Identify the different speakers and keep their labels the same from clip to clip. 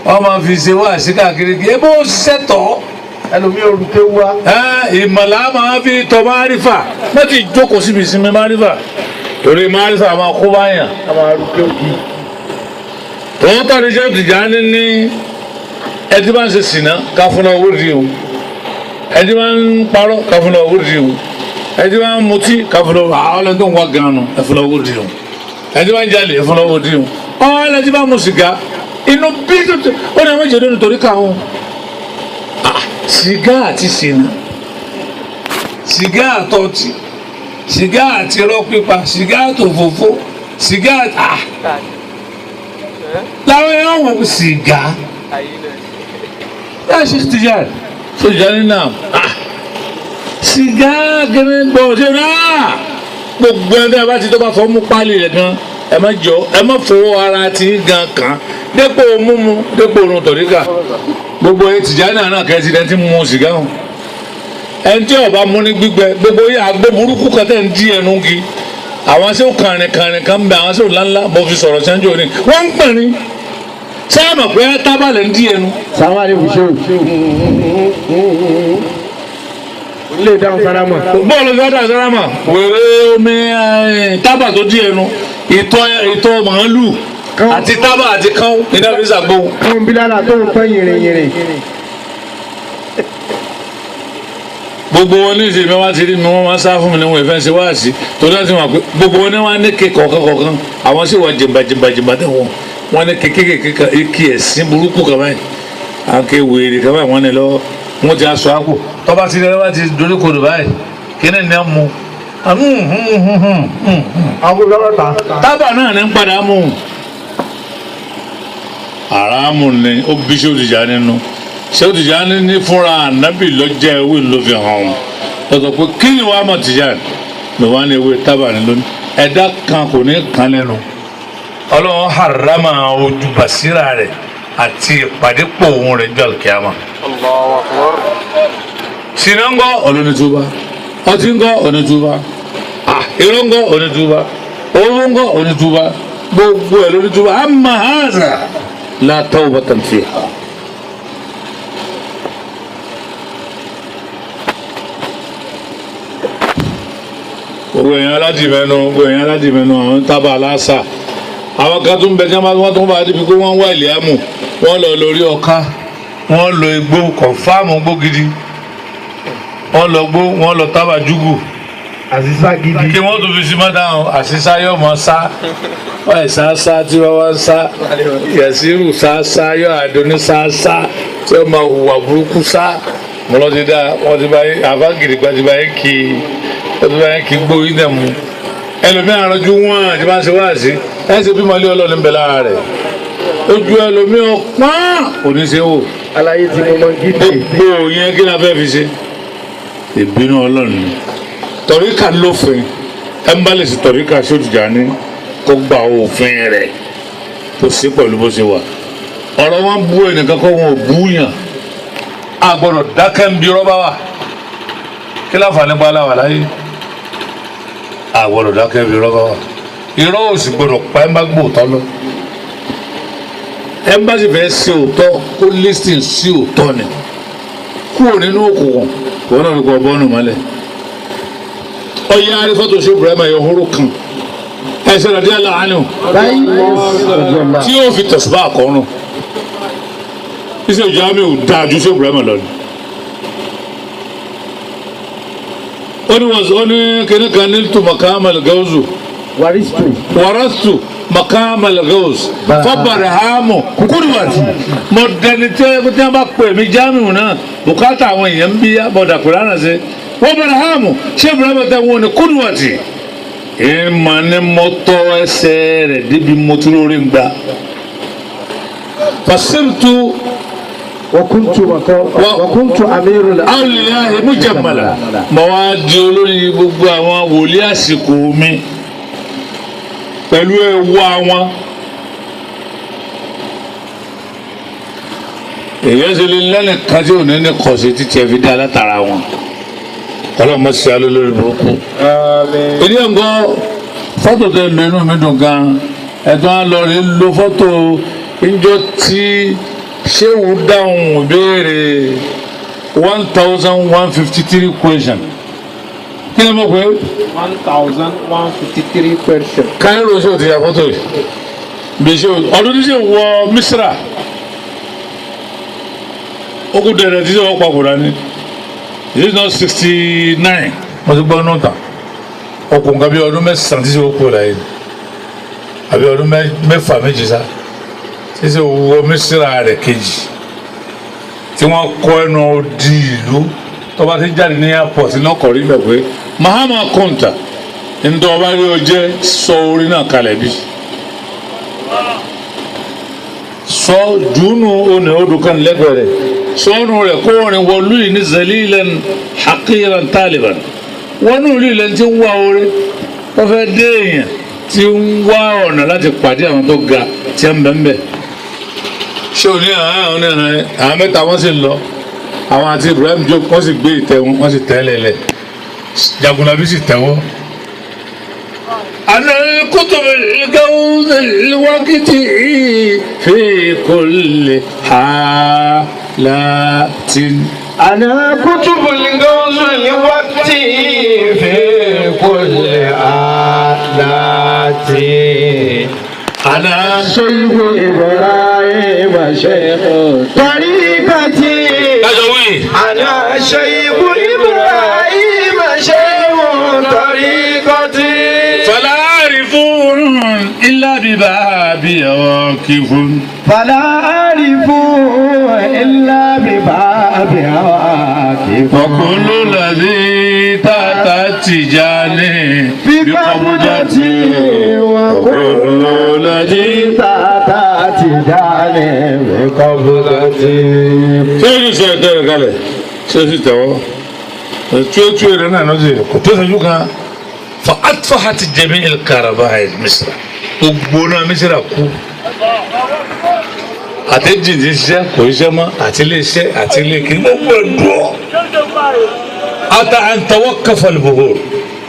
Speaker 1: wọ́n máa fi ṣe wá sí káàkiri kí ẹ bó ṣiṣẹ́ tọ́
Speaker 2: ẹlòmí olùké wá.
Speaker 1: ìmọ̀lá máa fi tọ́ márífà mẹ́tì jókòó síbi ìsinmi márífà torí márífà máa kó báyàn.
Speaker 2: àwọn arúgbó kì í.
Speaker 1: tòun tàbí Ṣéhù Tìjàní ní ẹtí máa ń ṣe sìnà káfúnà owó di o ẹtí máa ń parọ́ káfúnà owó di o ẹtí máa ń mutí káfúnà owó àwọn ọlọ́dún tó ń wá gan-an ẹfúnà owó di o ẹtí máa ń jalè ẹfúnà owó di o ẹtí máa ń mu sìgá inú bí ó ní àwọn ìjọba nítorí káwọn sìgá àti sìnà sìgá àtọtí sìgá àti irọ́ pípa sìgá àtòfófó sìgá láwọn èèyàn wọ̀ sìgá yà Ṣéhù Tìjàní Ṣéhù Tìjàní náà sìgá gẹ́gẹ́ gbọ́ ṣe náà gbogbo ẹni bá ti tó bá fọ́ mú pálí rẹ̀ gan ẹ má fowó ara ti gan kan dépò mímu dépò orun tọ̀ríkà gbogbo ẹ Tìjàní náà kẹ́sì ẹ ti mú sìgá hàn ẹni tí ọba mú ní gbígbẹ gbogbo yìí àgbo burúkú kan tẹ̀ ń di ẹnu kí àwọn Ṣéhù kàrìnkàrìn kan bẹ àwọn Ṣéhù ńláńlá mo fi sọ̀rọ̀ sẹ́ńjọ́ ni wọ́n ń pè ní sáàmù pé tábàlẹ̀ ń di ẹnu.
Speaker 2: sàwọn àlejò Ṣéhù. ilé ìdáhùn sálámà.
Speaker 1: bọ́ọ̀lù ìdáhùn sálámà wèrè omi tábà tó di ẹnu ìtọ̀ màálù àti tábà àti kán ìdáhùn ìṣàgbó.
Speaker 2: káwọn bílára tó ń pẹ́ yìnrìn.
Speaker 1: gbogbo wọn ní ìsinmi wá ti rí mi wọn máa sá fún mi ní wọn ìfẹ́ ṣe wá sí torí láti wọn pé gbogbo wọn ní wọn ní ké kọ̀ọ̀kan àwọn sì wọ jìmbàjìmbà tẹ̀ wọn ní kékeré kan ikí ẹ̀sìn burúkú kan báyìí àǹkè wèrè kan báyìí wọn ní lọ́wọ́ wọn ti aṣọ àpò tọ́ba ti rẹ́ wá ti dorí kodò báyìí kí ni ní mú tábà náà ní padà mú àràmù ni ó bí Ṣéhù Tìjàní nínú Ṣéhù Tìjàní ní fúnra ànábì lọ́jà ewé ló fi hàn ọ́n lọ́sọ̀ pé kí ni wàá mọ̀ Tìjàní ló wá ní ewé tábà ní lónìí ẹ̀dá kan kò ní kan lẹ́nu ọlọ́run harama ojú basira rẹ̀ àti ìpàdépò òun rẹ̀ jọ àlùkìyàmà. sinangọ onítúbà ọtí ńgọ onítúbà irọ́ ńgọ onítúbà owó ńgọ onítúbà gbogbo ẹ̀ lónítúbà amma haza la tawbatan fiha. gbogbo èèyàn aládìmẹ́nu àwọn tábà aláṣà àwọn kan tún bẹ kí wọ́n tún bá débi pé wọ́n wá ìlíàmù wọ́n lọ lórí ọ̀ká wọ́n lọ igbó kọ̀fáàmù gbó gidi wọ́n lọ gbó wọ́n lọ tábà júgù
Speaker 2: àṣìṣà gidi
Speaker 1: kí wọ́n tún fi sí mọ́tà hàn àṣìṣà yóò mọ́ sá wọ́n ẹ̀ sá tí wọ́n wá ń sá yẹ̀sírù sá yóò àdóní sá tí wọ́n máa hùwà burúkú sá mo lọ ti dá wọ́n ti bá yín àfáàgìrì gba ti bá yín kí gbó yín dẹ̀ mú ẹlòmíràn arọjú wọn àti máa ń ṣe wá sí ẹsẹ bí mọlẹ Ọlọ́run bẹ lára rẹ ojú ẹlòmíràn pọ́n oníṣẹ́ wò
Speaker 2: aláyé tí mo mọ gidi
Speaker 1: gbogbo yẹn kí la fẹ́ fi ṣe ìbínú Ọlọ́run ni tọ̀ríkà lófin ẹ ń bá lè ṣe tọ̀ríkà Ṣéhù Tìjàní kó gba òfin rẹ̀ tó ṣe pẹ̀lú bó ṣe wà ọ̀rọ̀ wọn bú ẹnìkan kó wọn ò bú yàn a gbọ́dọ̀ dákẹ́ ń bí rọ́bà wà kí láǹfààní bá láwà láyé a gbọ́dọ̀ dákẹ́ ń bí rọ́bà wà irọ́ òsì gbọdọ̀ pa ẹ̀ ń bá gbòòtọ́ lọ ẹ̀ ń bá sì fẹ́ sí òótọ́ kó lísìn sí òótọ́ ni kúrò nínú òkùnkùn wọn náà kọ́ bọ́ọ̀nù mọ́lẹ̀ ọ̀yẹ́ arífọ́tò Ṣéhù Ibrahim ẹ̀yọ hóró kan ẹ̀sẹ̀ rẹ̀ díẹ̀ láàánú tí yóò fi tẹ̀síbá àkọ́rùn iṣẹ́ ìjà mi ò dáa ju Ṣéhù Ibrahim lọ ni ó ní kíní kan ní tùmọ̀kámẹ́lì gáúzù waristu makamal gaus fọbàrẹ̀hámù kúrúwàtì mọ̀dẹ̀nitẹ́ tí wọ́n bá pè mí jámù náà bùkátà àwọn èèyàn ń bí bọ̀dà kúránà sí fọbàrẹ̀hámù Ṣéhù Ibrahim tẹ́ wọn ni kúrúwàtì ìmọ̀ ni mo tọ́ ẹsẹ̀ rẹ̀ débi mo tún lórí gbà fasirtu
Speaker 2: wakuntu amirul
Speaker 1: awliya mujammala mo wá di olórí gbogbo àwọn wòlíì àsìkò mi pẹ̀lú ewu àwọn èyí ṣe lè lẹ́nu kan tí ò ní ní kọ̀ọ̀sì títí ẹ̀ fi dá látara wọn ọlọ́mọ sí alẹ́ lórí burúkú. ìdí ẹ̀ ń gbọ́ fọ́tò tẹ lu inú mi dùn gan ẹ̀tọ́ á lọ rí lo fọ́tò ìjọ tí ṣé o dáhùn ìbéèrè 1153 question kí ni mo pè é
Speaker 2: 1153 question.
Speaker 1: káyọ̀rọ̀ ṣé o ti yà fọ́tò yìí bí ṣe ọdún tí ṣe wọ Misra ó kú dẹ̀rẹ̀ tí ṣe wọ́n papòdà ni it is not 69 mo ti gbọ́ nọ́ọ̀tà ọkùnrin kan bí ọdún mẹ́sàn-án tí ṣe wọ́n pò láyé àbí ọdún mẹ́fà méjì sá tí ṣe wọ Misra rẹ̀ kejì tí wọ́n kọ́ ẹnu odi ìlú tó bá ti jáde ní airport lọ́kọ̀ rí bẹ̀ pé Mahama Konta ntọ́ ọba rí o jẹ́ sọ orin náà kalẹ̀ bí sọ dùnú òní odò kan lẹ́gbẹ̀ẹ́ rẹ̀ sọ́nù rẹ̀ kó orin wọlú yìí ní zalilan haqiran taliban wọnú ìlú ilẹ̀ tí ń wá orin wọ́n fẹ́ dé èèyàn tí ń wá ọ̀nà láti pàdé àwọn tó ga tí ń bẹ́ẹ̀ ṣé o ní àwọn mẹ́ta wọ́n sì lọ àwọn àti Ibrahim Diop wọ́n sì gbé ìtẹ́ wọn wọ́n sì tẹ́lẹ̀ lẹ̀ Jagunlabi sì tẹ́wọ́. أنا الكتب الجوز الوقت في كل حالات
Speaker 2: أنا كتب الجوز الوقت في كل آلات.
Speaker 1: أنا
Speaker 2: شيخ إبراهيم شيخ طريقتي. أنا شيخ إبراهيم شيخ طريقتي.
Speaker 1: فلا أعرفون إلا ببابي واقف
Speaker 2: فلا أعرفون إلا ببابي واقف.
Speaker 1: وكل الذي تحت التجاني
Speaker 2: بقبضتي وكل الذي تحت التجاني بقبضتي.
Speaker 1: ṣé o ní sọ ẹ̀dá rẹ̀ kalẹ̀ ṣé o sì tẹ̀wọ́ tí ó rẹ̀ náà lọ́sẹ̀ kò tó ṣojú kan fa atfahat jami' al-karabah Misra gbogbo náà Misra kú àtẹ̀jì ti ṣiṣẹ́ kò ṣiṣẹ́ mọ́ àti ilé iṣẹ́ àti ilé kí gbogbo ẹ̀ dùn ata an tawaqqafa al-buhur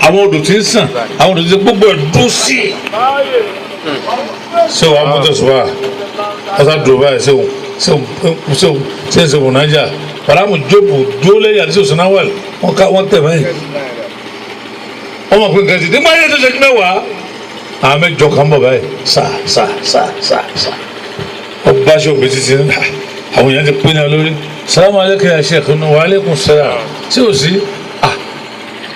Speaker 1: àwọn odò tí ń sàn àwọn odò tí gbogbo ẹ̀ dùn sí ṣé wàá mú tẹ̀síwá ọ̀sá dùn báyìí ṣé ń ṣe wọnájà bàrámù jókòó dúró lẹ́yìn àti ṣòṣùnà wẹ̀l wọ́n tẹ̀ báyìí wọ́n mọ̀ pé nǹkan ti nígbà yẹn tó ṣe mẹ́wàá àwọn mẹ́jọ kan bọ̀ báyìí sá ọba ṣe òbí títí àwọn èèyàn ti pín náà lórí salamu aleykum ya sheikh wa aleykum salam ṣé o sí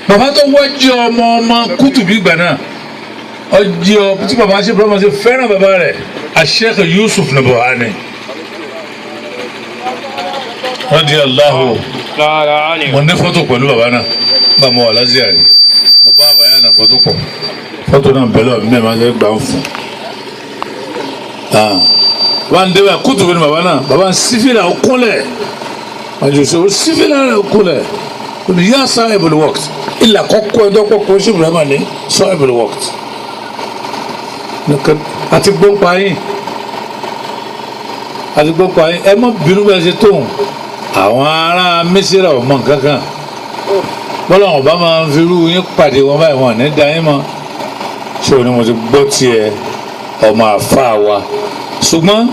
Speaker 1: bàbá tó wọ́jú ọmọ kútùbí gbà náà ọjọ́ tí bàbá ṣe bàbá ṣe fẹ́ràn bàbá rẹ̀ Sheikh Yusuf Nabhani radiyallahu mo ní fọ́tò pẹ̀lú bàbá náà bá mo wà lásìá ni mo bá àbáyá náà fọ́tò pọ̀ fọ́tò náà bẹ̀rẹ̀ ọ̀mí ẹ̀ máa ṣe gbà ń fún bàbá ń débà kútùbí ni bàbá náà bàbá ń sífìlà òkúnlẹ̀ àjòsè ó sífìlà rẹ̀ òkúnlẹ̀ kò ní yá sahibul waqt ilà kọ́kọ́ ẹ̀dọ́kọ́ kò sí Ibrahim ní sahibul waqt àti gbọ́npa yín ẹ má bínú bẹ́ẹ̀ ṣe tóun àwọn ará Mísírà ò mọ nǹkan kan bọ́lá wọn bá máa ń fi irú yín pàdé wọn báyìí wọn ní da yín mọ́ ṣé o ní mo ti gbọ́ tiẹ̀ ọmọ àfa wa ṣùgbọ́n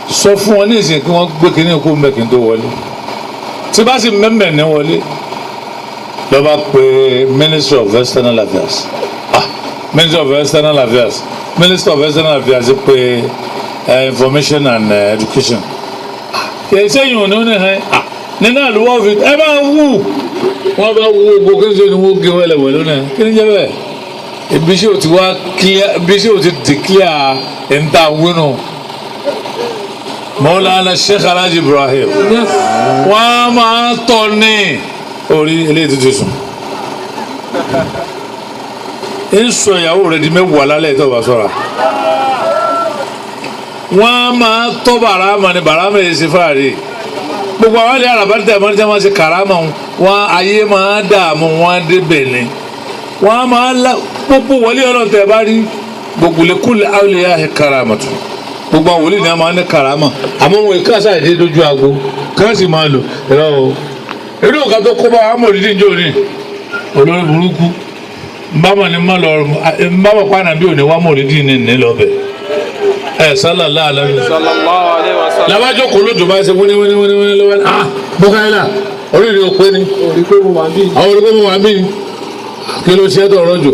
Speaker 1: sọ fún wọn ní ìsìn kí wọ́n gbé kínní kó mẹ́kìn tó wọlé tí bá sì mẹ́mẹ́ ní wọlé lọ́ba pé Ministry of External Affairs Ministry of External Affairs Minister of External Affairs pé Information and Education kì í sẹ́yìn òní ní hàn nínú àlùwọ́ fi ẹ bá wù wọ́n bá wù gbogbo kí n ṣe ni wọ́n gé wẹ́lẹ̀ lónìí kí ni jẹ́ bẹ́ẹ̀ ibi ṣé o ti wá clear ibi ṣé o ti declare ẹ̀ńtà wínú Maulana Sheikh Alhaji Ibrahim wọ́n máa tọ́ ní orí eléyìí tuntun sùn ń sọ ìyàwó rẹ di mẹ́wàá lálẹ́ ìtọ́ bá sọ́ra wọ́n máa tọ́ bàrámà ni bàrámà yìí ṣe fàárì gbogbo àwọn ilé àràbàtà ìmọ̀ níta máa ṣe kàrámà wọn ayé máa dààmú wọn débẹ̀ ni wọ́n máa la gbogbo wọlé ọlọ́tẹ̀ bá rí gbogbo lẹ́kùlẹ̀ àwòlẹ̀ yà hẹ́ kàrámà tó gbogbo àwọn wòlíì ni a máa ní kàrámà àmọ́ wọn kí káṣá ìdí dojú aago káṣí máa lò ẹ̀rọ o eré òkà tó kó bá amòrídìí jò ní olórí burúkú mbama ni ma lọ mbama kwana bí òní wa mọ̀lẹ́dì ní lọ́bẹ̀ sallallahu alaihi wasallam
Speaker 3: sallallahu alaihi wasallam.
Speaker 1: labajọ kolo jọba ṣe wọné lọ́wọ́ bọkàlá oríire òpé ni àwọn olùkọ́ mọ̀ wá bí ni kí ló ṣe é tọ̀rọ̀ jù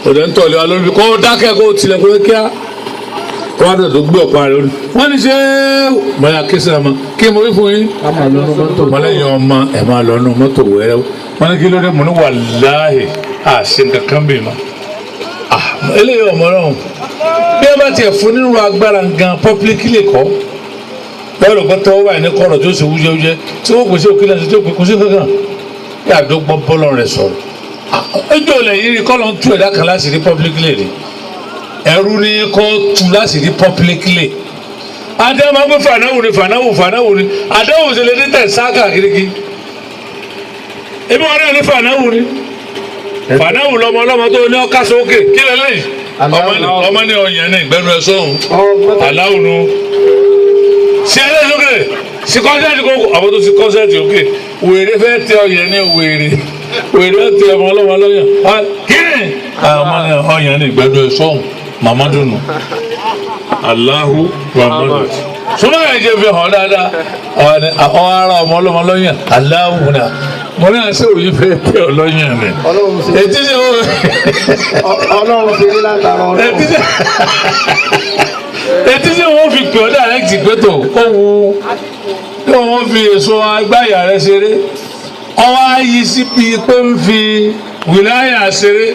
Speaker 1: òde ń tọ̀lé wa lórí kó dákẹ́ kó tilẹ̀ kó kíá kó wá dọ̀ tó gbé ọ̀pá rẹ̀ lórí wọ́n ní ṣe mọ̀lá kí sí ọmọ kí mo rí fún yín mọ̀lẹ́yìn ọmọ ẹ̀ máa lọ nù mọ́tò wẹ́rẹ́ wọ́n ní kí ló dé mọ̀ ní wàláhì àṣẹ nǹkan kan bì mọ́ eléyìí ọmọ náà bí ẹ bá tiẹ̀ fún nínú agbára gan pọ́pílíkìlì kọ́ bẹ́ẹ̀ ló gbọ́ tọ́wọ́ báyìí ní kọ́rọ̀ tó ṣe wújẹ́wújẹ́ tí wọ́n pèsè òkèlè àti tó pèsè kankan yà dó gbọ́ bọ́lọ̀ rẹ̀ sọ̀rọ̀ ẹjọ́ lẹ́yìn rí kọ́lọ̀ ń tú ẹ̀dá kan láti rí pọ́pílíkìlì rí ẹ̀rú ní kọ́ tú láti rí pọ́pílíkìlì adé máa ń gbé fànáwù ni àdáwò ṣe lè dé tẹ̀ sáàkà kiriki ebi wọn náà ní fànáwù ni fànáwù lọmọ tó ní ọkà sókè kí lẹ́lẹ́yìn ọmọ ní ọyàn ní ìgbẹ́nu ẹ̀ sọ́hún aláwù nu ṣe ẹ lókè sí kọ́nsẹ́ẹ̀tì kó àwọn tó sí kọ́nsẹ́ẹ̀tì òkè wèrè fẹ́ tẹ ọyàn ní wèrè tẹ ọmọ ọlọ́mọ lọ́yàn kíni ọmọ ní ọyàn ní ìgbẹ́nu ẹ̀ sọ́hún mamadu nù aláhu mamadu súnmọ́ ẹ̀ jẹ́ fi hàn dáadáa ọ̀ ara ọmọ ọlọ́mọ lọ́yàn aláhu náà mo náà ṣe òyìn fẹ́ tẹ ọ lọ́yàn rẹ̀ ètí ṣe wọ́n
Speaker 2: Ọlọ́run ṣe ní látara Ọlọ́run.
Speaker 1: ètí ṣe wọ́n fi pè ọ́ dàrẹ́kìtì pé tó kó wu kí wọ́n fi èso agbáyà rẹ̀ ṣeré ọwọ́ ayé sí bíi pé ń fi wìláyà ṣeré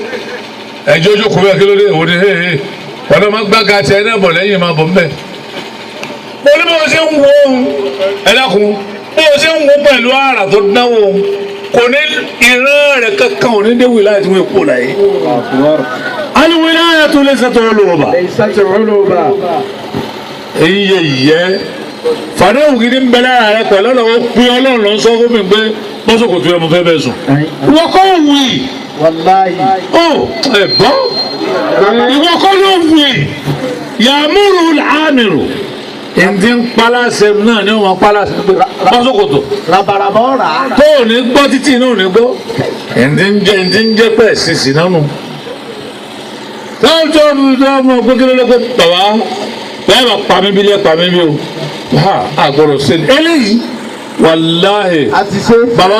Speaker 1: ẹjọ́ ojú kò bẹ́ẹ̀ kí ló dé òun ni ọ̀nà máa gbága tẹ ẹ náà bọ̀ lẹ́yìn máa bọ̀ mbẹ́. mo ní bó ṣe ń wo ohun ẹ dákun bó ṣe ń wo pẹ̀lú àrà tó dánwò ohun kò ní ìran rẹ̀ kankan ò ní dé wìláyà tí wọ́n kó láyé. aliwìláyà tó lè ṣètò olóòbá. èyí yẹ ìyẹ́ fàdáwù gidi ń bẹ lára rẹ pẹ̀lú ọ̀nà pín ọlọ́run lọ sọ fún mi pé bọ́sọ̀kò tó yẹ mo fẹ́ bẹ́ẹ̀ sùn. wọ́n kọ́ wù í. ó ẹ̀ bọ́ ìwọ kọ́ ló wù í. yàmúrù àmìrù ẹ̀ǹdí ń paláṣẹ náà ni wọ́n paláṣẹ pé bọ́sọ̀kò tó.
Speaker 2: Rabaraba ọ̀rà.
Speaker 1: tó ò ní gbọ́ títí náà ò ní gbọ́ ẹ̀ǹdí ń jẹ́ pẹ̀ sísì náà nù. lọ́jọ́ ọmọ gbẹ́gẹ́lẹ́ lọ́gbẹ́ bàbá bẹ́ẹ̀ bá pa mí bí lẹ́ pa mí bí o àgbọ̀rọ̀ sẹ́ni eléyìí wàláhì bàbá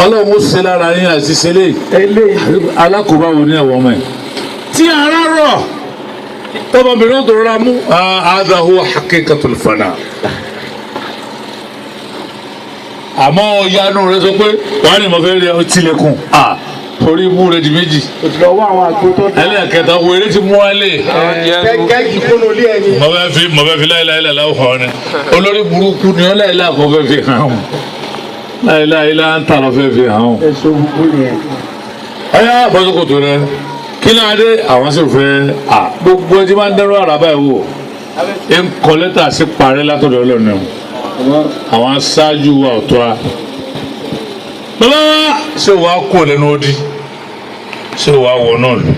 Speaker 1: ọlọ́run ó ṣe lára yín àti ṣẹlẹ̀ alákòóbá wo ní ẹ̀wọ̀n ọmọ ẹ̀ tí ara rọ̀ tọmọbìnrin tó rọra mú hadha huwa haqiqatul fana àmọ́ ìyanu rẹ sọ pé wàá ní mo fẹ́ rí ọ tilẹ̀kùn torí mú rẹ di méjì
Speaker 2: lọ́wọ́ àwọn àgbótó
Speaker 1: ẹlẹ́ẹ̀kẹta wèrè ti mú wálé
Speaker 2: gẹ́gẹ́ kúnnú ilé ẹni.
Speaker 1: mo fẹ́ fi láìláìlá láwùjọ ni olórí burúkú ni ọláìlá kò fẹ́ fi hàn án láìláìlá ń tà lọ fẹ́ fi hàn án.
Speaker 2: Èso gbogbo nìyẹn.
Speaker 1: ọyá bọ́sọ̀kòtò rẹ kí náà dé àwọn sì fẹ́ gbogbo ẹtí máa ń dẹ́rọ àràbà ẹ̀ wò ẹ̀ ń kọ́ lẹ́tà sí parẹ́ látọ̀dọ̀ ọlọ́run ẹ̀ àwọn aṣáájú wa ọ̀tọ́ a bàbá ṣé wàá kó lẹ́nu odi ṣé wàá wọ̀ náà lò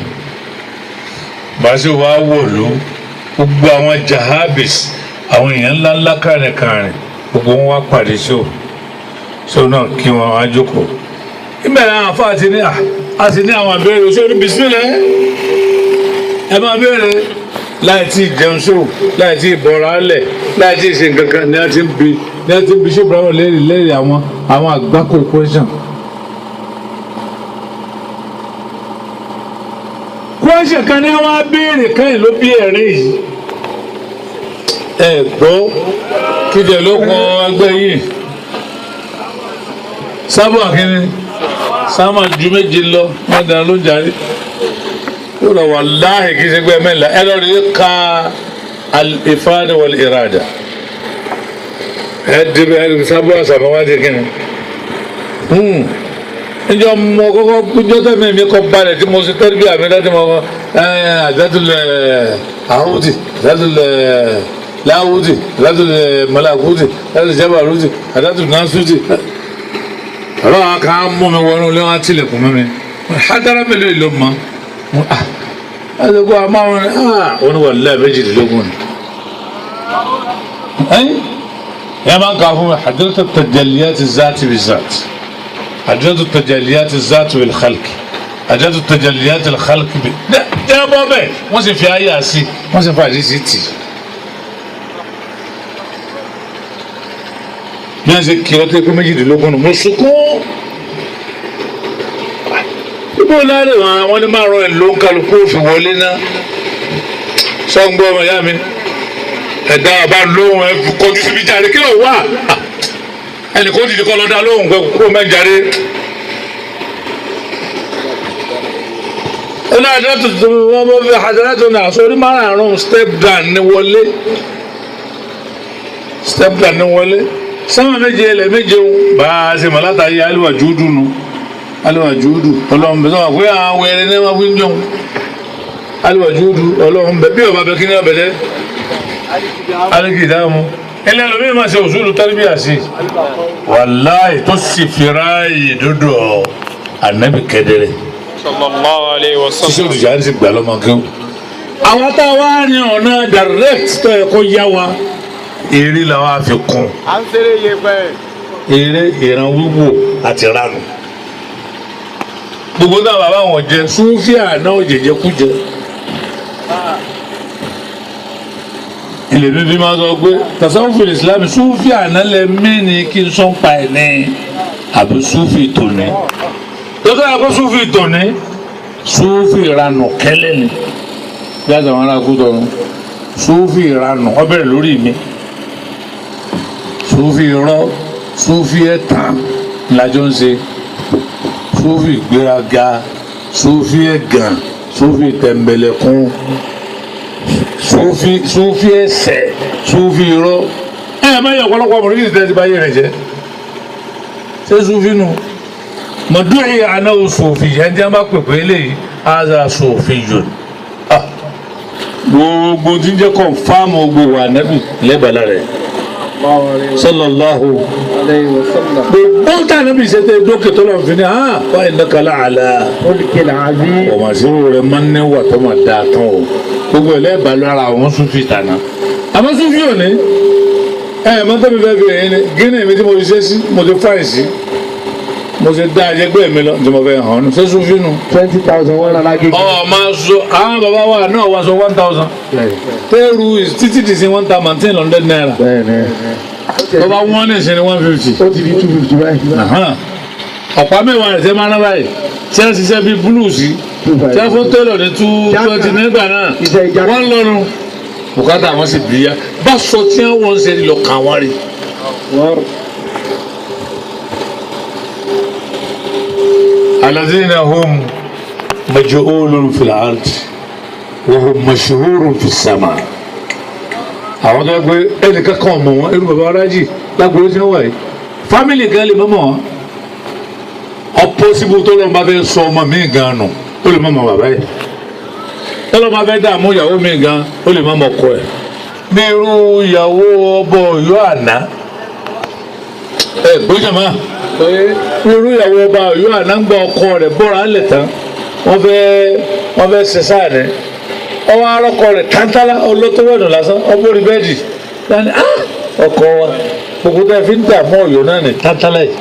Speaker 1: bá ṣe wàá wọ̀ lò gbogbo àwọn jahabis àwọn èèyàn ńláńlá kárìnkárìn gbogbo wọn wá pàdé ṣó náà kí wọn wá jókòó ìbẹ̀rẹ̀ àwọn afọ àti ní àwọn abẹ́rẹ́ òṣèlú bisimilẹ̀ ẹ máa bẹ̀rẹ̀ láì tí ì jẹun ṣó láì tí ì bọ̀ra lẹ̀ láì tí ì ṣe nǹkan kan ní a ti ń bi ṣé ibrahim lẹ́rìí àwọn àgbákò question. question kan ní àwọn abéèrè kan ló bí ẹ̀rín yìí ẹ gbọ́ kíjẹ ló kọ ẹgbẹ́ yìí sábà kínní sábà ju méje lọ má dáná ló jarí ó lọ wàláhì kí ṣe gbẹ mẹ́la ẹ lọ rí ka al-ifada wal-irada ẹ dìbò ẹ sábà sàmúwádìí kínní njọ mọ kọ́kọ́ njọ tẹ mi kọ balẹ̀ tí mo ṣe tẹri bí àmì láti mọ àdàtúlẹ àwùjì àdàtúlẹ láwùjì àdàtúlẹ mọlàkùjì àdàtúlẹ jabaruti àdàtúlẹ nasuti ọlọ́wọ́ ká mú mi wọnú ilé wọn tilẹ̀kùn mọ́ mi hadara mélòó ló mọ ẹsẹ̀kọ́ àmọ́ wọn ni wọ́n lé méjìlélógún ni ẹ máa ń kà fún mi hadratu tajalliyati zati bi zati. حجات التجليات الذات والخلق àjẹtù tajalliyatil khalqi bi jẹ́ bọ́ bẹ́ẹ̀ wọ́n sì fi àyà sí wọ́n sì fi àdìsí tì. bí wọ́n ṣe kí ọ́ tẹ́ pé méjìdínlógún nù mo sunkún. ibo láre wọn ni máa rọ ẹ̀ ló ń kálukú òfin wọlé náà sọ́ngbọ́ ọmọ ìyá mi ẹ̀dá àbá lóhùn ẹ̀ kọjú síbi jáde kí ló wà ẹnì kó dìde kọ́ lọ́dá lóhùn kó mẹ́jáde. ọlọ́ àjọ tuntun wọn bọ́ fi àjọyọ̀ tó nà sórí márùn-ún step down ní wọlé step down ní wọlé sọ́mọ méje ilẹ̀ méje bá a ṣe mọ̀ látàrí aliwa júdù nu aliwa júdù ọlọ́run bẹ̀ sọ́wọ́n pé àwọn ẹ̀rẹ́ ní wọ́n fi ń jọun aliwa júdù ọlọ́run bẹ̀ bí ọba bẹ̀ kí ni ọbẹ̀ dẹ́ aliki dáhùn ẹlẹ́nu mi máa ṣe òṣùlù tẹ́lifíà sí wàláì tó sì fi ráàyè dúdú ànábì kẹ́dẹ́rẹ́
Speaker 3: sallallahu alayhi wa sallam.
Speaker 1: sísè òdìjà ń sì gbà lọ́mọ kí ó. àwọn tá a wá ní ọ̀nà direct tó yẹ kó yá wa eré làwọn á fi kún
Speaker 2: à ń ṣeré iye pẹ́.
Speaker 1: eré ìran wíwò àti ránù gbogbo náà bàbá wọn jẹ súnfíà náà jẹjẹ kújẹ ilé bíbí máa sọ pé tasawufu islam súnfíà náà lẹ mẹ́ni kí n sọ́n pa ẹ̀ ní àbí súnfì tòní lọ́sọ̀ yà kó súnfì tòní súnfì ìranù kẹ́lẹ́ ni bí a sọ̀rọ̀ ara kú tọ̀run súnfì ìranù ó bẹ̀rẹ̀ lórí mi súnfì irọ́ súnfì ẹ̀tàn làjọ ń ṣe súnfì ìgbéraga súnfì ẹ̀gàn súnfì tẹ̀m̀bẹ̀lẹ̀kún súnfì ẹ̀ṣẹ̀ súnfì irọ́ má yẹ ọ̀pọ̀lọpọ̀ ọmọ orílẹ̀ èdè báyé rẹ̀ jẹ́ ṣé súnfì nù mọ̀dúnrún yìí àná súnfì yẹn tí wọ́n bá pèpè eléyìí áza súnfì yòn gbogbo tí ń jẹ́ kọ̀ǹfàmù gbogbo wà nábì lẹ́bàá rẹ̀ sallallahu
Speaker 2: alayhi wa sallam.
Speaker 1: gbogbo tá a níbi ìṣẹ́tẹ̀ dókè tó lọ́n fi ní wà innaka la'ala
Speaker 2: olùkẹ́lẹ̀ àbí.
Speaker 1: ọmọ àṣírò rẹ̀ máa ń ní wà tó máa dáa tán o gbogbo ẹ̀ lẹ́ẹ̀bà lọ́ra àwọn súnfì tàná àmọ́ súnfì ò ní mọ́tò mi fẹ́ fi ẹ̀yìn ni gíní mi tí mo ti ṣe sí mo ti fáì sí mo ti dá ẹgbẹ́ mi lọ tí mo fẹ́ hàn ọ́nù ṣé súnfì nù.
Speaker 2: 20,000 wọn nana gé.
Speaker 1: máa sọ àwọn bàbá wa náà wá sọ 1,000 tẹ́rù títí ti sin 1,000 naira bàbá wọn ní ìsinmi 150.
Speaker 2: ó ti di 250 báyìí.
Speaker 1: ọ̀pá mẹ́wàá rẹ̀ tẹ́ máa ń báyìí tí a ṣiṣẹ́ bíi búlùsì tí a fún tẹ́lọ̀ ní 220 nígbà náà wọ́n lọ́nu bùkátà wọn sì bìíyà bá sọ tí wọ́n ṣe lọ kà wọ́n rí. الذين هم مجهول في الأرض وهم مشهور في السماء. àwọn tó ń gbé ẹnìkan kan mọ̀ wọ́n irú bàbá arájì lágbóró tí wọ́n wà yìí fámìlì gan lè mọ̀ wọ́n ọ̀pọ̀sibú tó lọ́n bá fẹ́ sọ ọmọ mi gan nù ó lè mọ̀ bàbá yìí tó lọ́n bá fẹ́ dààmú ìyàwó mi gan ó lè mọ̀ ọkọ ẹ̀ bí irú ìyàwó ọbọ Ọ̀yọ́ àná gbójàmá irú ìyàwó ọba Ọ̀yọ́ àná ń gba ọkọ rẹ̀ bọ́ra ńlẹ̀ tán wọ́n fẹ́ ṣe sáà ní ọwọ́ arọ́kọ rẹ̀ tántálá olótówọ́nù lásán ọgbórí bẹ́ẹ̀dì láni ọkọ wa gbogbo tẹ́ fi ń dààmú Ọ̀yọ́ náà ní tántálá yìí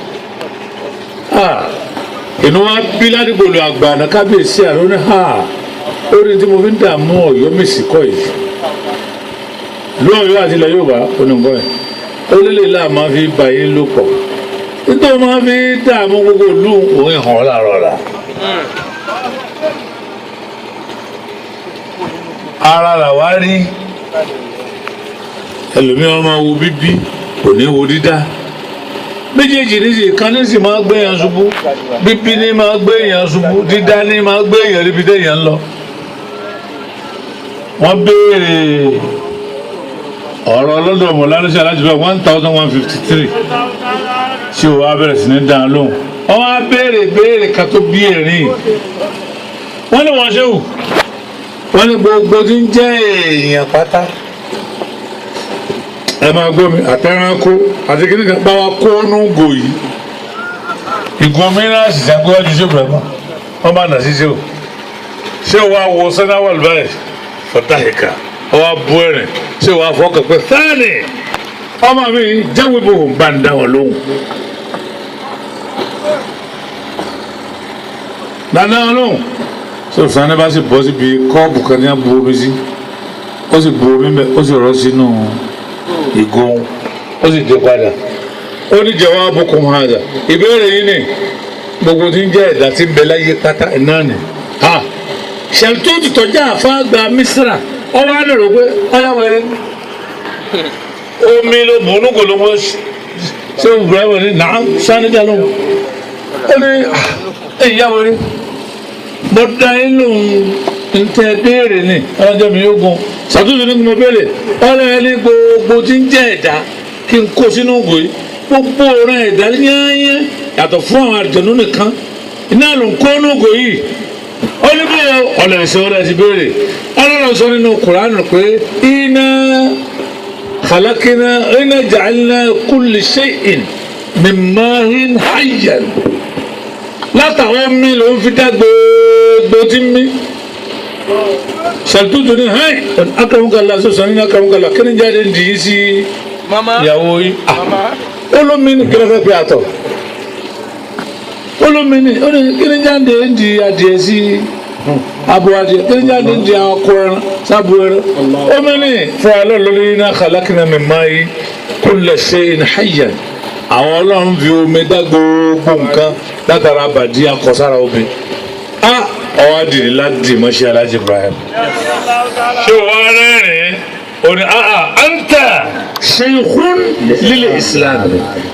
Speaker 1: inú wa bí ládìgbòlù àgbà àná kábíyèsí àrò ní orí tí mo fi ń dààmú Ọ̀yọ́ mèsì kọ́ yìí lóòyọ́ àti ilẹ̀ Yorùbá onígbọ́ ẹ̀ ó lélẹ̀ láà máa fi bá yín lò pọ̀ nítorí máa fi dààmú gbogbo ìlú òun ìhàn láàárọ̀ rà. ara là wá rí ẹlòmíràn máa wo bíbí kò ní wo dídá méjèèjì ní sì kan ní sì máa gbé èèyàn ṣubú bíbí ní máa gbé èèyàn ṣubú dídá ní máa gbé èèyàn níbi téèyàn ń lọ. wọ́n béèrè ọ̀rọ̀ ọlọ́dọ̀ ọmọ lálẹ́sẹ̀ láti fẹ́ 1153 tí o wá bẹ̀rẹ̀ sí ní dáa lóhùn wọ́n wá béèrè ká tó bí ẹ̀rín wọ́n ní wọ́n ṣe wù wọ́n ní gbogbo tí ń jẹ́ èèyàn pátá ẹ máa gbọ́ mi àtẹ̀ránkó àti kí nìkan bá wa kó ọ́nú gò yìí ìgbọ́n mìíràn sì sẹ́ńkó wájú sí ìbùrẹ́mọ́ wọ́n bá nà sí ṣé o wá wo sẹ́náwó àlùbáyé fọ́tàhìkà ọwọ́ abú ẹ̀rìn ṣé o wá fọ́kàn pé sáàni ọmọ mi jáwé bò ń bá ń dá wọn lóhùn dáná lóhùn so sani bá sì bọ́ síbi kọ́ọ̀bù kan ní abu omi sí ó sì bu omi mẹ́ ó sì rọ́ sínú ìgò ó sì dé padà ó ní jawabukum hadha ìbéèrè yìí ni gbogbo tí ń jẹ́ ẹ̀dá tí ń bẹ láyé pátá náà ni ṣèlútó tọ́jà àfáàgbà Mísírà ọwọ́ á lèrò pé ọ̀yàwẹ̀rẹ̀ omi ló bù ú ló wọ́n ṣé Ibrahim ní nàá sani dá lóhùn ó ní ìyàwẹ̀rẹ̀ bọ́dá yín lòun ń tẹ béèrè ni ọlọ́jọ́ mi yóò gun ṣàtúnṣe ní mo béèrè ọlọ́yẹ ní gbogbo tí ń jẹ́ ẹ̀dá kí n kó sínú ògò yìí gbogbo ọ̀ràn ẹ̀dá yányán yàtọ̀ fún àwọn àjọ̀nú nìkan iná ló ń kó nínú ògò yìí ó ní bí ọlọ́ọ̀sẹ̀ béèrè ọlọ́run sọ nínú Kùránì pé iná khalaqna iná ja'alna kulli shay'in min ma'in hayyan látàwọn mi ló ń fi dá gbogbo tí mi ṣàtúntò ní hàn akọ̀wọ́kàlà sọ̀sọ̀ nínú akọ̀wọ́kàlà kí ni jáde ń dìí sí ìyàwó yìí olómi ní kílẹ̀ pé àtọ̀ olómi ní kí ni jáde ń di adìẹ sí abo adìẹ kí ni jáde ń di akọ ẹran sábò ẹran omi ní fún alọ́ lórí iná khalaqna min ma'in kulla shay'in hayyan àwọn ọlọ́run fi omi dá gbogbo nǹkan látara àbàdí akọsára omi ọwọ́ adìrí láti mọ́ṣẹ́ Aláàjì Ibrahim ṣé wàá rẹ́rìn ó ní anta sheikhun lil Islam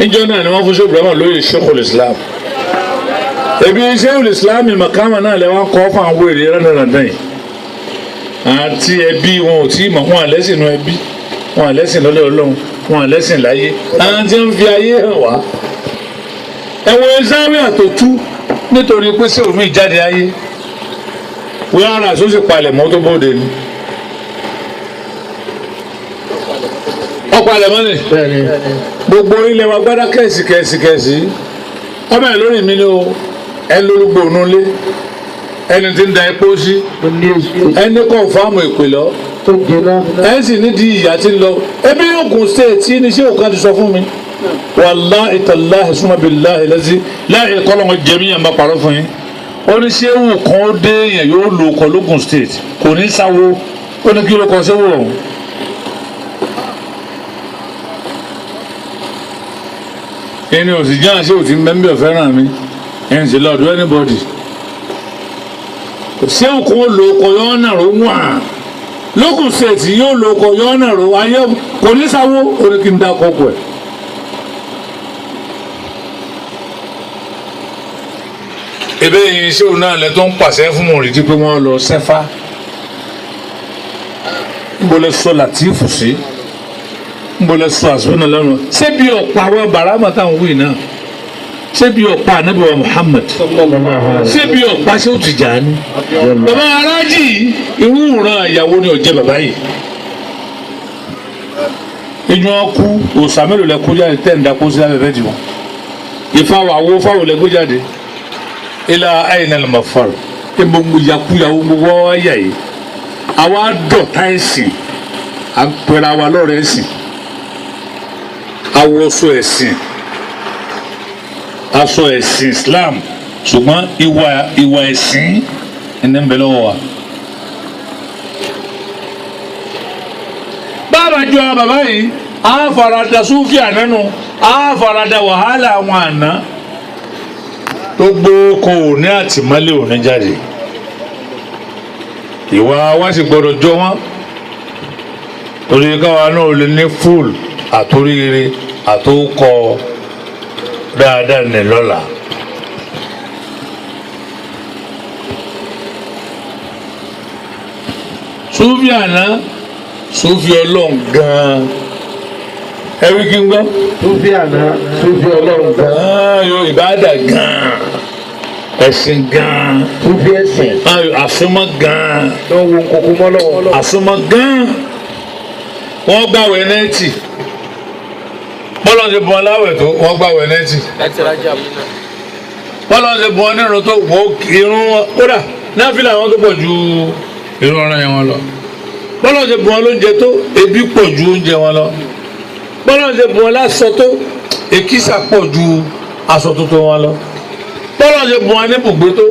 Speaker 1: níjọ́ náà ni wọ́n fún ṣé Ibrahim lóye sheikhul Islam ebi sheikhul Islam màkàmà náà lẹ́wọ́n kọ́ fún àwọn èrè rẹ́nàrẹ́dàn yìí àti ẹbí wọn ò tí ì mọ̀ wọn àlẹ́sìn náà ẹbí wọn àlẹ́sìn lọ́lẹ́ Ọlọ́run wọn àlẹ́sìn láyé àwọn tí ń fi ayé hàn wá ẹ̀wọ̀n ẹ̀sáwé àtòtú nítorí pé sí omi ìjáde ayé wíwá ara tó sì palẹ̀ mọ́ tó bóde ni ọ̀palẹ̀ mọ́ ni gbogbo ilẹ̀ wa gbádá kẹ̀sì ọmọ ẹ̀ lórí mi ni o ẹ lórúgbó onúlé ẹni tí ń da epo sí ẹni kọ́ fáàmù ìpè lọ ẹ sì nídìí ìyá tí ń lọ ẹbí Ògùn state ní ṣé òkan ti sọ fún mi wàláhì tàláhì súnmọ́ billahi lazi láì kọ́lọ́mọ jẹ́mí yẹn bá parọ́ fún yín ó ní ṣé wù kan ó dé yẹn yóò lò kọ́ lógùn state kò ní sáwó ó ní kí ló kọ́ ṣé wù ọ̀hún. ẹni òsì jẹ́ àṣẹ òtí mẹ́mbí ọ̀fẹ́ràn mi ẹni sì lọ́ọ̀dún anybody ṣé wù kan ó lò kọ́ yọ́ ọ̀nà ró wà lógùn state yóò lò kọ́ yọ́ ọ̀nà ró ayé kò ní sáwó ó ní kí n dá kọ́kọ́ ẹ̀. ebe yìí ṣé òun náà lẹ tó ń pàṣẹ fún mọ̀rìndí pé wọ́n lọ sẹ́fà níbo lẹ sọ Làtífù sí níbo lẹ sọ àṣùwọ̀n lọ́rùn ṣé bí ọ̀pá àwọn bàrámà táwọn wí náà ṣé bí ọ̀pá Ànábì wa Muhammad ṣé bí ọ̀pá ṣé ó Tìjàní bàbá arájì irú ìran ìyàwó ni ọ̀jẹ̀ bàbá yìí inú ọkú òsàmẹ́lò lẹ kó jáde tẹ́ ń da kó sí abẹ́fẹ́ jù wọn ìfáwọ̀ àwo fáwọ̀ lẹ kó jáde ilà àyìnà lè ma fọrọ ẹ mọ mo yakuyawo mo wọ ọyà yìí àwa dọ̀tá ẹ̀sìn àpẹẹrẹ àwa lọ́rọ̀ ẹ̀sìn awọsọ ẹ̀sìn aṣọ ẹ̀sìn Islam ṣùgbọ́n ìwà ẹ̀sìn ẹni ń bẹ lọ́wọ́ wa. bàbá jọ bàbá yìí á farada súfì ànánu á farada wàhálà àwọn àná tó gbóko òní àtìmọ́lé òní jáde ìwà wa sì gbọdọ̀ jọ wọ́n torí káwa náà lè ní fúl àtòríire àtòkọ dáadáa ní lọ́la. Súfì àná Súfì Ọlọ́run gan-an ẹ̀rí kí n gbọ́.
Speaker 2: Súfì àná Súfì Ọlọ́run gan-an.
Speaker 1: Yóò ìbáàdà gan-an ẹ̀sìn gan-an.
Speaker 2: Súfì ẹ̀sìn.
Speaker 1: Àsomọ́ gan-an.
Speaker 2: Tó ń wo kókó mọ́ lọ́wọ́.
Speaker 1: Àsomọ́ gan-an. Wọ́n gbàwẹ̀ nẹ́ẹ̀tì. Bọ́lá ṣe bọ́n aláwẹ̀ tó wọ́n gbàwẹ̀ nẹ́ẹ̀tì. Bọ́lá ṣe bọ́n nírun tó wọ́n irun wọn. Kódà náfìlà wọn tó pọ̀ ju irun ọ̀ràn yẹn wọn lọ. Bọ́lá ṣe bọ́n lóúnjẹ tó ebi pọ̀ ju oúnjẹ wọn lọ. Bọ́lá ṣe bọ́n lásọ tó èkísà pọ̀ ju aṣọ tuntun wọn lọ. bọ́lá ṣe bùn wọn ní ibùgbé tó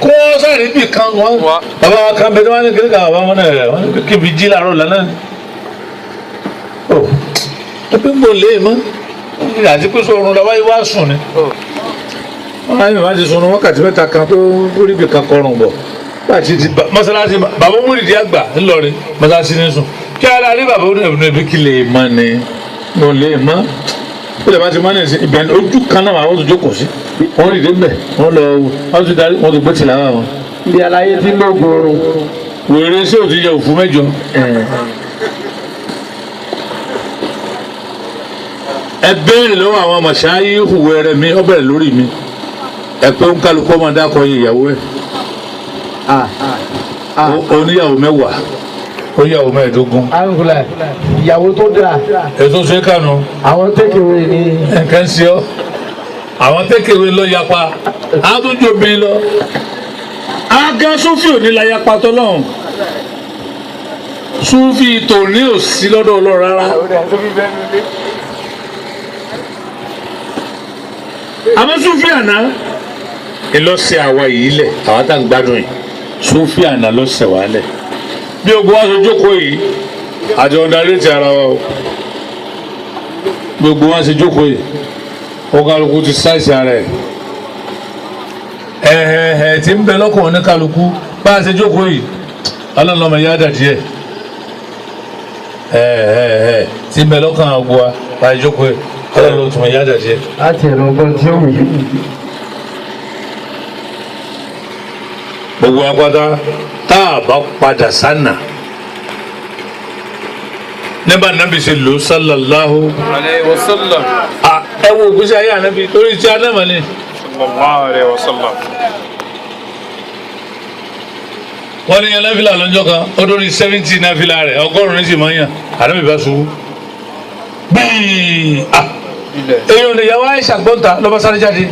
Speaker 1: kó wọ́n sáré bì kan wọn bàbá wa kan bẹ tí wọ́n ní kí bàbá wọn náà rẹ̀ wọ́n ní kí fi jí làárọ̀ lánàá ni. ó pé mo lè mọ́ àti pé sọ̀rọ̀ làwọn yìí wá sùn ni. wọ́n á yìí wá ti sùn wákàtí mẹ́ta kan tó rí bì kan kọrùn bọ̀ láti ti mọ́sálásí bàbá múlìdí àgbà ńlọrin mọ́sálásí ní sùn kí ara rí bàbá oníbùnú ẹbí kí lè mọ́ ni mo lè mọ́ ó lè bá ti mọ́ ní ìsìn ìbẹ̀ni ojú kan náà àwọn tó jókòó sí wọ́n rí débẹ̀ wọ́n lọ wọ́n ti darí wọ́n ti gbé tìlà wọn.
Speaker 2: ibi aláyé tí ló gbòòrò.
Speaker 1: wèrè sí òtí jẹ òfú mẹ́jọ. ẹ béèrè lọ́wọ́ àwọn màṣáyé ìhùwẹ́ rẹ̀ mi ọ bẹ̀rẹ̀ lórí mi ẹ pé ń kálukọ́ máa dákọ̀ yẹ ìyàwó ẹ̀ oníyàwó mẹ́wàá oníyàwó mẹ́ẹ̀ẹ́dógún.
Speaker 2: àǹfùlà ìyàwó tó dáa.
Speaker 1: ètò ṣe kànú.
Speaker 2: àwọn tẹ́kẹ̀wé ni.
Speaker 1: nǹkan sí ọ àwọn tẹ́kẹ̀wé lọ yapa àtúntò mi lọ aga sófì òní la yapa tọ́lọ́hún sófì tòní ò sí lọ́dọ̀ Ọlọ́run rárá. àmọ́ sófì àná ìlọsẹ̀ àwa yìí lẹ̀ àwa tá à ń gbádùn yìí sófì àná lọ́sẹ̀ wà lẹ̀ bí ogun wa ṣe jókòó yìí àti ọ̀darí ti ara wa o gbogbo wa ṣe jókòó yìí ọkàlùkù ti sáìsì ara ẹ̀ tí ń bẹ lọ́kàn oníkàlùkù bá a ṣe jókòó yìí ọlọ́run ọmọ ìyá dàdí ẹ̀ tí ń bẹ lọ́kàn àgbo wa bá a ṣe jókòó yìí ọlọ́run ọmọ ìyá dàdí ẹ̀.
Speaker 2: láti ẹ̀rọ ọgbọ́n tí ó wù yí.
Speaker 1: gbogbo agbada tá a bá padà sánà nígbà nàbì ṣe lò sallallahu
Speaker 3: alayhi wa sallam.
Speaker 1: ẹ wo ògbésí ayé ànábì torí tí adámà ni.
Speaker 3: sallallahu alayhi wa sallam.
Speaker 1: wọ́n ní yan náfìlà lọ́jọ́ kan ó dórí 70 náfìlà rẹ̀ ọgọ́rùn-ún sì máa ń yàn ànábì bá ṣubú. bíi èyí ò ní yàwó àìsà gbọ́ǹta lọ́ba sáré jáde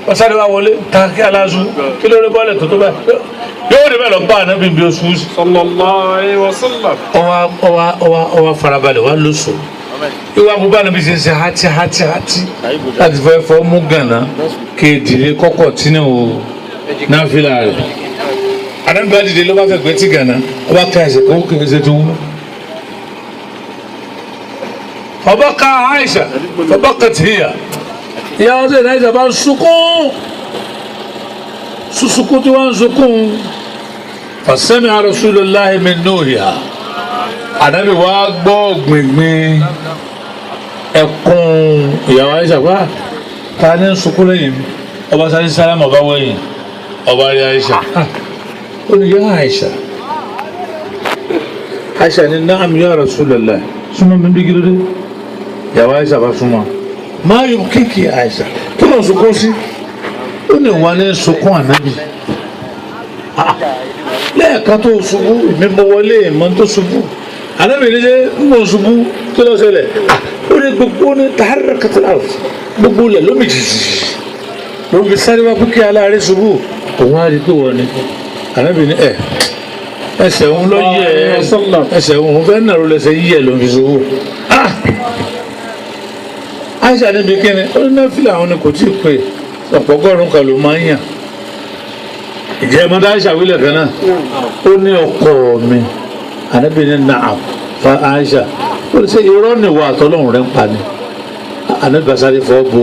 Speaker 1: wọ́n sáré wá wọlé ta kí aláṣu kí ló rí bọ́ọ̀lù tó tó báyìí yóò rí bẹ́ẹ̀ lọ bá ànábì bí oṣù.
Speaker 3: sallallahu alayhi wa sallam.
Speaker 1: ọwọ́ farabalẹ̀ wá lóṣù ìwà àbúgbà ànábì ṣe ń ṣe hátí láti fẹ́ fọ́ mú gànà kéèdìrí kọ́kọ́ tínú náfìlà rẹ̀ ànábì bá dìde ló bá fẹ́ gbé tí gànà ọba ká ẹsẹ̀ kó kéré ṣe tó wú. ọba ká Aisha ọba ká tìyà ìyá ọdún ìdájọ́ ìjọba ń sunkún sunkún tí wọ́n ń sunkún fasẹ́mi Rasulullahi min nuhiha ànábì wa gbọ́ gbìngbìn ẹkún ìyàwó Aisha pa ta ní sunkún lẹ́yìn mi ọba sáré sálámù ọba wẹ̀yìn ọba rí Aisha ó ní yá Aisha ní na'am ya Rasulullahi súnmọ́ mi bí gílódé ìyàwó Aisha bá súnmọ́ máa yọ kéèkì Aisha kí ló ń sunkún sí ó ní wọn ní sunkún ànábì lẹ́ẹ̀kan tó ṣubú ìmọ̀ wọlé ìmọ̀ tó ṣubú ànábì ní ṣe ń mọ̀ ṣubú kí ló ṣẹlẹ̀ ó ní gbogbo ní tààrà kàtàlá gbogbo ilẹ̀ lómi jìjì ló ń fi sáré wá pínkì aláàárẹ̀ ṣubú òun á rí pé wọ́n ní ànábì ní ẹsẹ̀ òun lọ yẹ ẹsẹ̀ òun fẹ́ nàró lẹ́sẹ̀ yíyẹ ló ń fi ṣubú. Aisha níbi kíni ó ní náfìlà àwọn ni kò tí ì pè ọ̀pọ̀gọ́rùn kan ló máa ń yàn ìjẹ́ ẹ̀mọ́dá Aisha wílẹ̀ kan náà ó ní ọkọ mi ànábì ní na'am fa Aisha ó ní sẹ́ irọ́ nìwọ àtọ́lọ́run rẹ̀ ń pa ni ànábì sáré fọ́ bo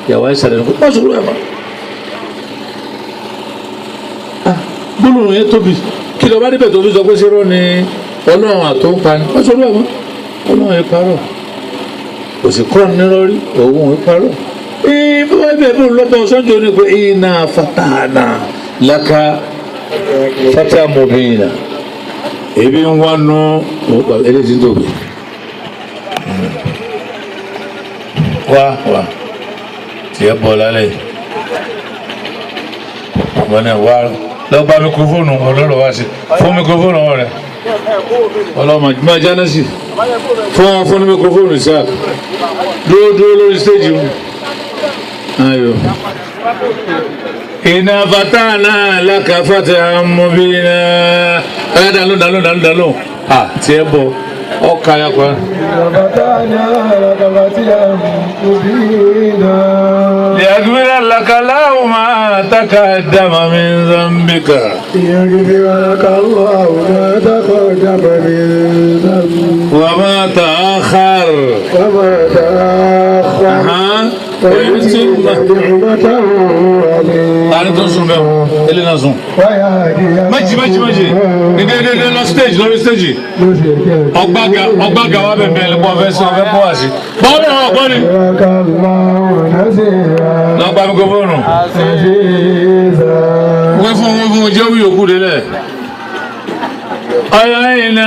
Speaker 1: ìyàwó Aisha lẹ́nu kó sọ̀rọ̀ ẹ̀ mọ́ gbólóhùn yẹn tóbi kí lọ́ọ́ bá níbẹ̀ tó fi sọ pé sẹ́rọ́ ni ọlọ́run àtọ́ ń pa ni wọ́n sọ̀rọ̀ ẹ̀ mọ́ ọlọ́run yẹn parọ́ kò sì kọ́ nírọ́rí òun ò parọ́ bá bẹ́ẹ̀ bí lọ́bọ̀ sọ́njọ́ ní pé inna fatahna laka fatahan mubina ebi ń wá nù eléyìí tóbi wá tiẹ̀ bọ̀ lálẹ́ ọmọ náà wá lọ́gbà mikrofóònù ọlọ́rọ̀ wá sí fún mikrofóònù rẹ̀ ọlọ́mọ máa jáná sí fún mikrofóònù sáà dúró lórí stéèjì mu ayọ̀ inna fatahna laka fatahan mubina ẹ̀ dàlú tiẹ̀ bọ̀ ọkà yà kọ́. ليغفر لك الله ما تقدم من ذنبك
Speaker 2: يغفر لك الله ما تقدم من ذنبك
Speaker 1: وما تأخر
Speaker 2: وما تأخر
Speaker 1: ويتم
Speaker 2: نعمته عليك
Speaker 1: tani tó sùn bẹ́ẹ̀ ilé náà sùn. méjì lọ stage lórí stage ọgbàgà wa bẹ̀rẹ̀ lè pọ̀ fẹ́ sọ fẹ́ pọ̀ wá sí. báwo ni àwọn ọ̀gbọ́n ni. lọ gba mikrofóònù. wọ́n fún jẹ́ wí òkú délẹ̀. ọ̀yọ́ iná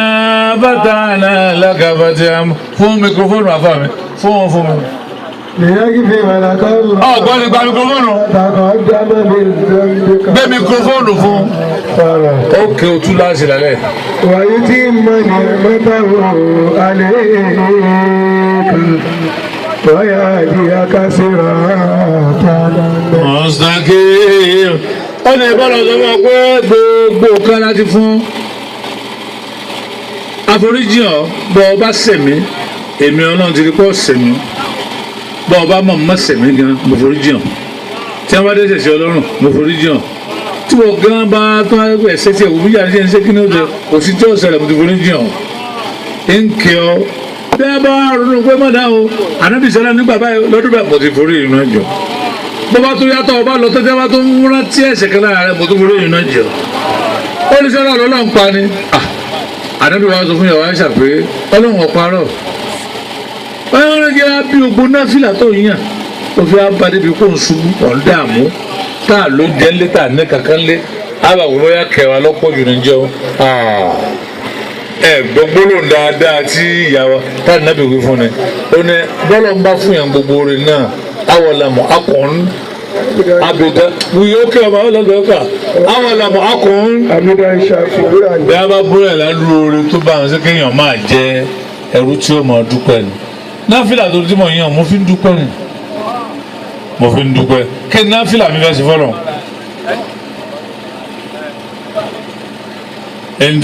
Speaker 1: bàtà náà lágàbàtì àmọ́ fún mikrofóònù àfa mi fún mi. ọ̀gbọ́n ni gba mikrofóònù. gbé mikrofóònù fún. ó ké o tú láti lálẹ́.
Speaker 2: wàyí tí mo ní mọ́tàwó alẹ́ wáyà àdìyà kásìrà tààdà.
Speaker 1: mọ̀sáké ó ní ìbára ọ̀sán fún ọ pé gbogbo kan láti fún àforíjì ọ bọ́ ọ bá sẹ̀mí èmi ọlọ́run ti rí pọ́ sẹ̀mí bọ́ ọba mọ̀ mọ́ sẹ̀mí gan mo forí jìn tí wọ́n bá dé ṣẹ̀ṣẹ̀ ọlọ́run mo forí jìn tí wọ́n gan bá tó ẹsẹ̀ tí ẹ̀wù bíjà ṣe ń ṣe kí ní oṣù kò sí tí ó ṣẹlẹ̀ mo ti forí jìn ń kí ọ bí a bá ronú pé mọ̀dá o ànábì sọ́lá nígbà báyìí lọ́dún bá mo ti forí ìrìnà jọ bó bá tó yàtọ̀ ọba lọ tẹ́tẹ́ bá tó ń rántí ẹ̀ṣẹ̀ kan lára rẹ̀ mo tó forí ìrìnà jọ ó ní sọ́lá ọlọ́run pa ni ànábì wa sọ fún yàrá ẹ̀ṣà pé ọlọ́run ọ̀parọ̀ ọlọ́run jẹ́ bí ogbó náfìlà tó yàn tó fi abadé bí kò ń ṣubú ọ̀n dààmú tá a ló jẹ́ lé tá a ní kankan lé àbàwòrán yà kẹwàá lọ́pọ̀ jù ní jẹun gbọ́gbọ́lò dáadáa tí ìyàwó táà nábì wí fún ni ó ní bọ́lọ̀ ń bá fún yàn gbogbo rẹ̀ náà awọ̀làmọ̀ akọ̀ọ́n abidá wíyó kí ọmọ ọlọ́dọ̀ ọkà awọ̀làmọ̀ akọ̀ọ́n
Speaker 2: àmìdá ìṣàfihàn
Speaker 1: bí a bá búrẹ̀ ládùúgbò orin tó bá wọn sí kéèyàn máa jẹ ẹrú tí ó máa dúpẹ́ ni náfìlà tó tí mo yàn mo fi ń dúpẹ́ ni mo fi ń dúpẹ́ kí ni náfìlà mi fẹ́ sí fọ́lọ̀ ẹni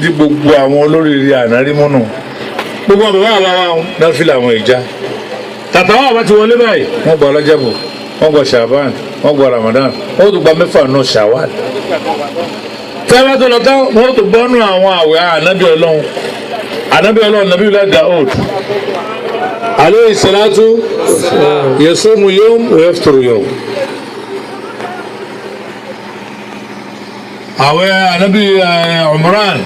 Speaker 1: tí gbogbo àwọn olóríire ànárímọ́nù gbogbo àwọn bàbá àbáwá náfìlà àwọn ìjà tàtàwọn àbá ti wọlé báyìí wọ́n gba ọlọ́jàbò wọ́n gba ṣàbán wọ́n gba ramadan wọ́n tún gba mẹ́fà náà ṣàwàl tẹ́lá tó lọ tán wọ́n tún bọ́nú àwọn àwẹ̀ ànábì ọlọ́run nàbí ilẹ̀ Daud alayhi salatu yasumu yawm wa yaftiru yawm àwẹ̀ ànábì Umran